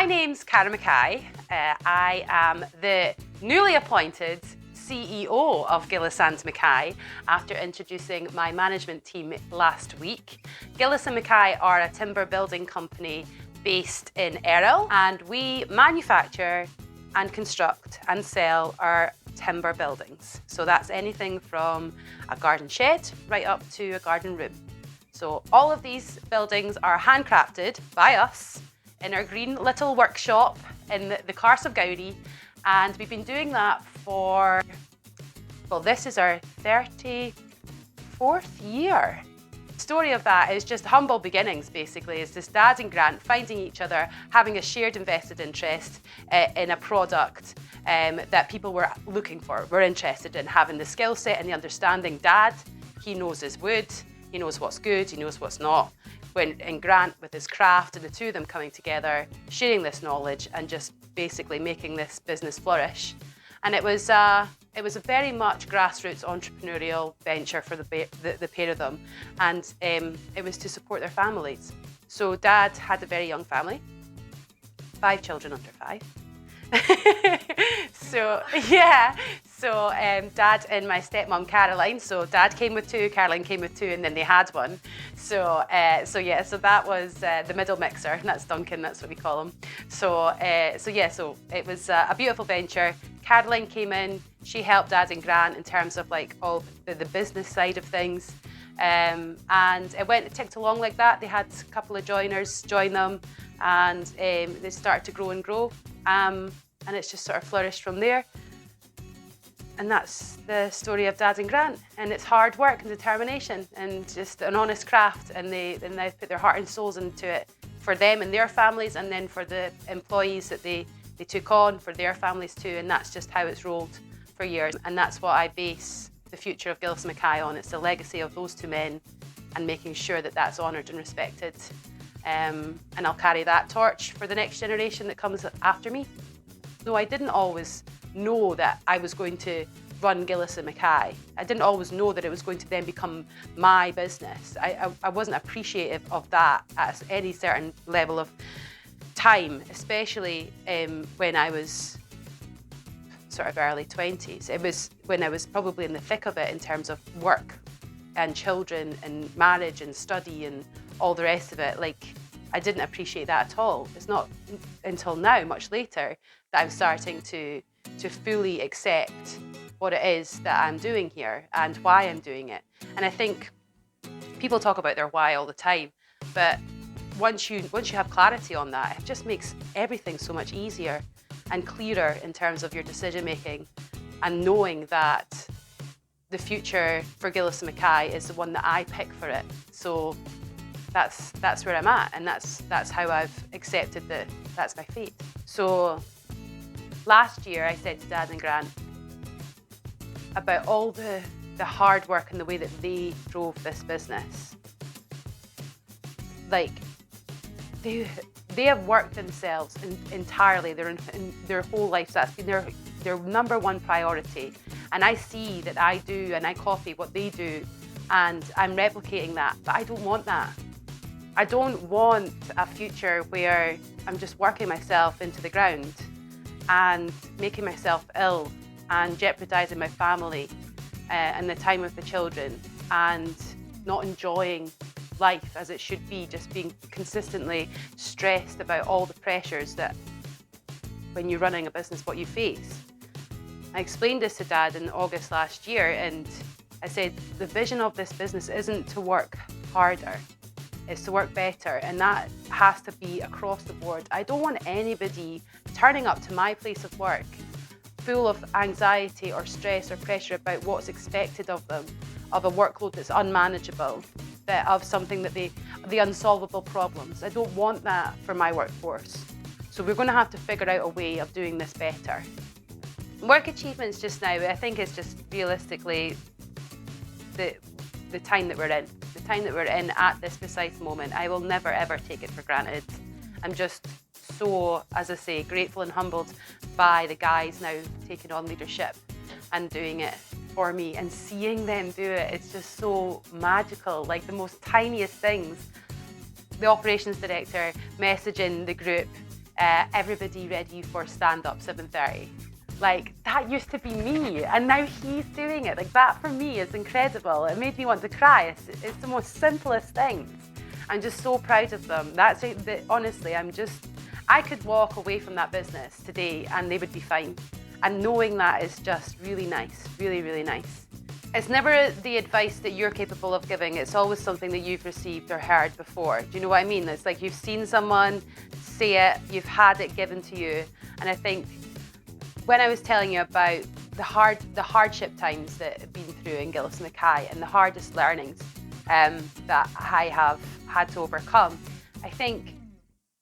My name's Gilles Mackay. I am the newly appointed CEO of Gilles and Mackay after introducing my management team last week. Gilles and Mackay are a timber building company based in Errol, and we manufacture and construct and sell our timber buildings. So that's anything from a garden shed right up to a garden room. So all of these buildings are handcrafted by us in our green little workshop in the Cars of Gowrie, and we've been doing that for, well, this is our 34th year. The story of that is just humble beginnings, basically. It's this dad and Grant finding each other, having a shared invested interest in a product that people were looking for, were interested in, having the skill set and the understanding. Dad, he knows his wood, he knows what's good, he knows what's not. And Grant with his craft, and the two of them coming together, sharing this knowledge and just basically making this business flourish. And it was a very much grassroots entrepreneurial venture for the pair of them, and it was to support their families. So Dad had a very young family, 5 children under 5. So Dad and my stepmom Caroline. So Dad came with 2, Caroline came with 2, and then they had one. So that was the middle mixer, and that's Duncan. That's what we call him. So it was a beautiful venture. Caroline came in. She helped Dad and Grant in terms of like all the business side of things, and it ticked along like that. They had a couple of joiners join them, and they started to grow and grow, and it's just sort of flourished from there. And that's the story of Dad and Grant. And it's hard work and determination and just an honest craft. And they've put their heart and souls into it for them and their families, and then for the employees that they took on, for their families too. And that's just how it's rolled for years. And that's what I base the future of Gilles and Mackay on. It's the legacy of those 2 men and making sure that that's honoured and respected. And I'll carry that torch for the next generation that comes after me. No, I didn't always know that I was going to run Gilles and Mackay. I didn't always know that it was going to then become my business. I wasn't appreciative of that at any certain level of time, especially when I was sort of early 20s. It was when I was probably in the thick of it in terms of work and children and marriage and study and all the rest of it. Like, I didn't appreciate that at all. It's not until now, much later, that I'm starting to fully accept what it is that I'm doing here and why I'm doing it. And I think people talk about their why all the time, but once you have clarity on that, it just makes everything so much easier and clearer in terms of your decision making, and knowing that the future for Gilles and Mackay is the one that I pick for it. So that's where I'm at, and that's how I've accepted that that's my fate. So last year I said to Dad and Grant about all the hard work and the way that they drove this business. Like, they have worked themselves entirely in their whole life. So that's been their number one priority. And I see that I do, and I copy what they do, and I'm replicating that. But I don't want that. I don't want a future where I'm just working myself into the ground and making myself ill and jeopardising my family and the time with the children, and not enjoying life as it should be, just being consistently stressed about all the pressures that when you're running a business, what you face. I explained this to Dad in August last year, and I said the vision of this business isn't to work harder, it's to work better, and that has to be across the board. I don't want anybody turning up to my place of work full of anxiety or stress or pressure about what's expected of them, of a workload that's unmanageable, of something that the unsolvable problems. I don't want that for my workforce. So we're going to have to figure out a way of doing this better. Work achievements just now, I think, is just realistically the time that we're in. The time that we're in at this precise moment. I will never ever take it for granted. I'm just so, as I say, grateful and humbled by the guys now taking on leadership and doing it for me, and seeing them do it. It's just so magical, like the most tiniest things. The operations director messaging the group everybody ready for stand-up 7:30. Like, that used to be me, and now he's doing it. Like, that for me is incredible. It made me want to cry. It's the most simplest things. I'm just so proud of them. Honestly, I could walk away from that business today and they would be fine. And knowing that is just really nice, really, really nice. It's never the advice that you're capable of giving. It's always something that you've received or heard before. Do you know what I mean? It's like you've seen someone say it, you've had it given to you. And I think when I was telling you about the hardship times that I've been through in Gilles and Mackay and the hardest learnings that I have had to overcome, I think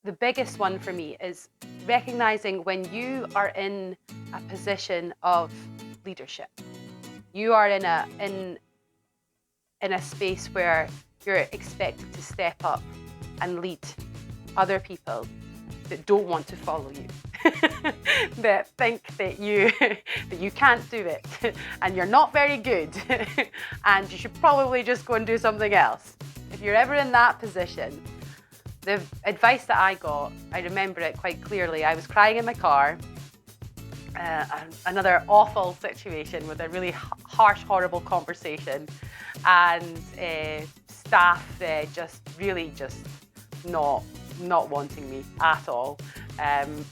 the biggest one for me is recognizing when you are in a position of leadership. You are in a space where you're expected to step up and lead other people that don't want to follow you, that think that you can't do it and you're not very good and you should probably just go and do something else. If you're ever in that position, the advice that I got, I remember it quite clearly. I was crying in my car, another awful situation with a really harsh, horrible conversation, and staff just not wanting me at all, and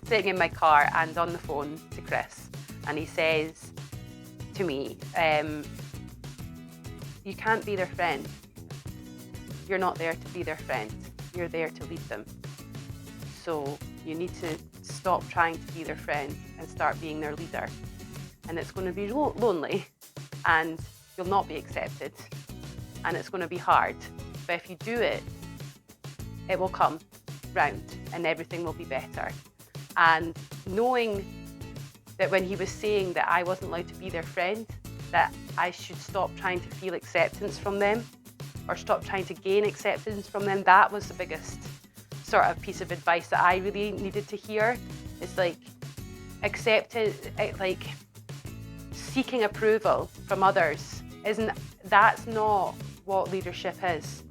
sitting in my car and on the phone to Chris, and he says to me, you can't be their friend. You're not there to be their friend. You're there to lead them. So you need to stop trying to be their friend and start being their leader. And it's going to be lonely, and you'll not be accepted, and it's going to be hard. But if you do it, it will come round and everything will be better. And knowing that when he was saying that I wasn't allowed to be their friend, that I should stop trying to feel acceptance from them or stop trying to gain acceptance from them, that was the biggest sort of piece of advice that I really needed to hear. It's like seeking approval from others that's not what leadership is.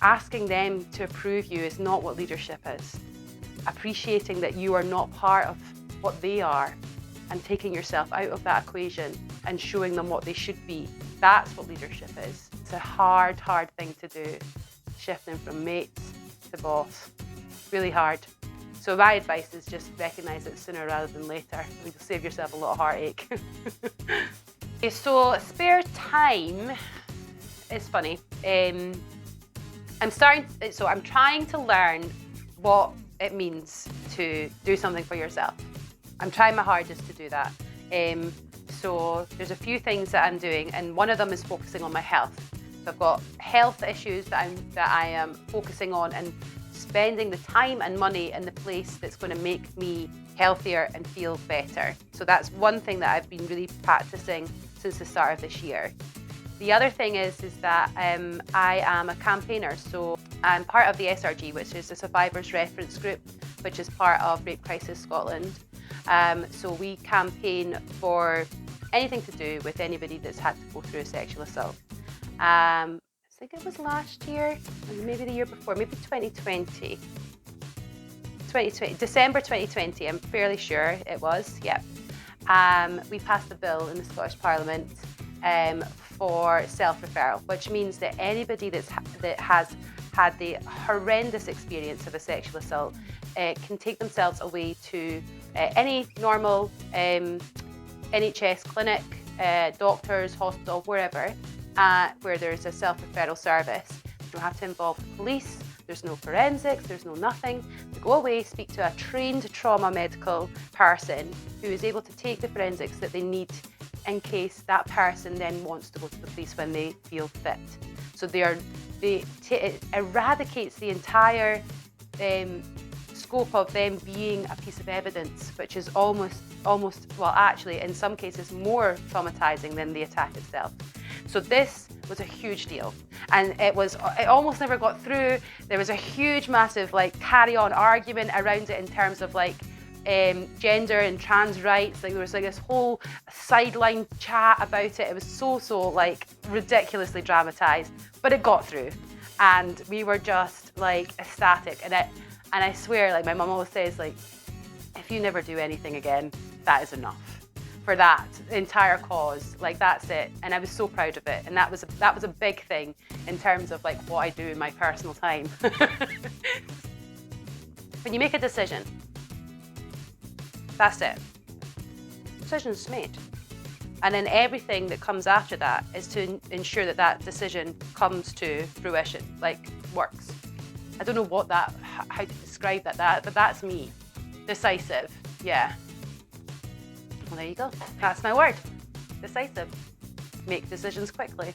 Asking them to approve you is not what leadership is. Appreciating that you are not part of what they are and taking yourself out of that equation and showing them what they should be, that's what leadership is. It's a hard thing to do, shifting from mates to boss. Really hard. So my advice is just recognise it sooner rather than later. You'll save yourself a lot of heartache. Okay, so spare time is funny. I'm trying to learn what it means to do something for yourself. I'm trying my hardest to do that. So there's a few things that I'm doing, and one of them is focusing on my health. So I've got health issues that I am focusing on and spending the time and money in the place that's going to make me healthier and feel better. So that's one thing that I've been really practicing since the start of this year. The other thing is that I am a campaigner. So I'm part of the SRG, which is the Survivors Reference Group, which is part of Rape Crisis Scotland. So we campaign for anything to do with anybody that's had to go through a sexual assault. I think it was last year, maybe the year before, maybe 2020. December 2020, I'm fairly sure it was, yeah. We passed a bill in the Scottish Parliament for self-referral, which means that anybody that has had the horrendous experience of a sexual assault can take themselves away to any normal NHS clinic, doctors, hospital, wherever, where there's a self-referral service. You don't have to involve the police, there's no forensics, there's no nothing. You go away, speak to a trained trauma medical person who is able to take the forensics that they need in case that person then wants to go to the police when they feel fit. So it eradicates the entire scope of them being a piece of evidence, which is almost, well, actually, in some cases, more traumatizing than the attack itself. So this was a huge deal, and it almost never got through. There was a huge, massive, carry-on argument around it in terms of gender and trans rights. There was this whole sideline chat about it. It was so ridiculously dramatized, but it got through, and we were just ecstatic. And And I swear, like my mum always says, like, if you never do anything again, that is enough. For that entire cause, like that's it. And I was so proud of it. And that was a big thing in terms of like what I do in my personal time. When you make a decision, that's it. Decision's made. And then everything that comes after that is to ensure that that decision comes to fruition, like works. I don't know how to describe that, but that's me. Decisive, yeah. Well, there you go. That's my word. Decisive. Make decisions quickly.